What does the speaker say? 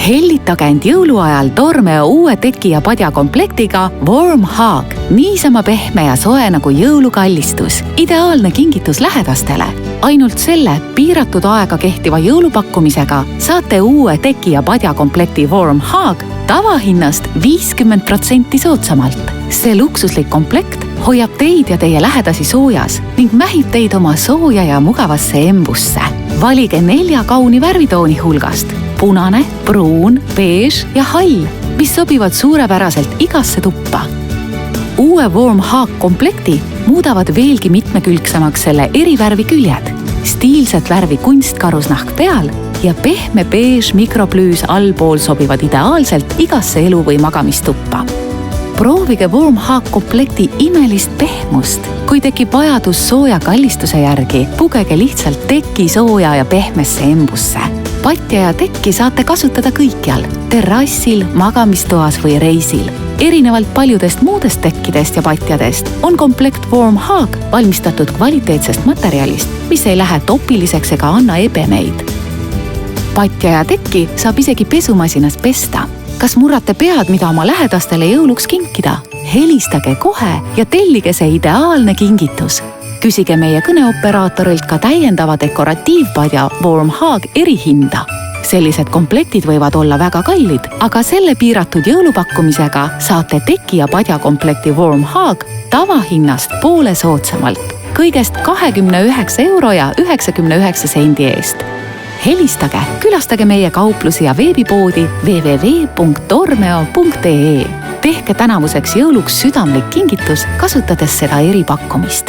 Hellitage end jõuluajal Tormeo uue teki ja padja komplektiga Warm Hug. Niisama pehme ja soe nagu jõulukallistus. Ideaalne kingitus lähedastele. Ainult selle piiratud aega kehtiva jõulupakkumisega saate uue teki ja padja komplekti Warm Hug tavahinnast 50% soodsamalt. See luksuslik komplekt hoiab teid ja teie lähedasi soojas ning mähib teid oma sooja ja mugavasse embusse. Valige 4 kauni värvitooni hulgast: punane, pruun, beež ja hall, mis sobivad suurepäraselt igasse tuppa. Uue Warm Hug komplekti muudavad veelgi mitmekülgsemaks selle erivärvi küljed, stiilset värvi kunstkarusnahk peal ja pehme beež mikroplüüs allpool sobivad ideaalselt igasse elu- või magamistuppa. Proovige Warm Hug komplekti imelist pehmust. Kui tekib vajadus sooja kallistuse järgi, pugege lihtsalt teki sooja ja pehmesse embusse. Patja ja tekki saate kasutada kõikjal, terrassil, magamistoas või reisil. Erinevalt paljudest muudest tekkidest ja patjadest on komplekt Warm Hug valmistatud kvaliteetsest materjalist, mis ei lähe topiliseks ega anna ebemeid. Patja ja tekki saab isegi pesumasinas pesta. Kas murrate pead, mida oma lähedastele jõuluks kinkida? Helistage kohe ja tellige see ideaalne kingitus. Küsige meie kõneoperaatorilt ka täiendava dekoratiivpadja Warm Hug erihinda. Sellised komplektid võivad olla väga kallid, aga selle piiratud jõulupakkumisega saate teki ja padja komplekti Warm Hug tavahinnast poole soodsamalt, kõigest 29 € ja 99 sendi eest. Helistage, külastage meie kauplusi ja veebipoodi www.tormeo.ee. Tehke tänavuseks jõuluks südamlik kingitus, kasutades seda eripakkumist.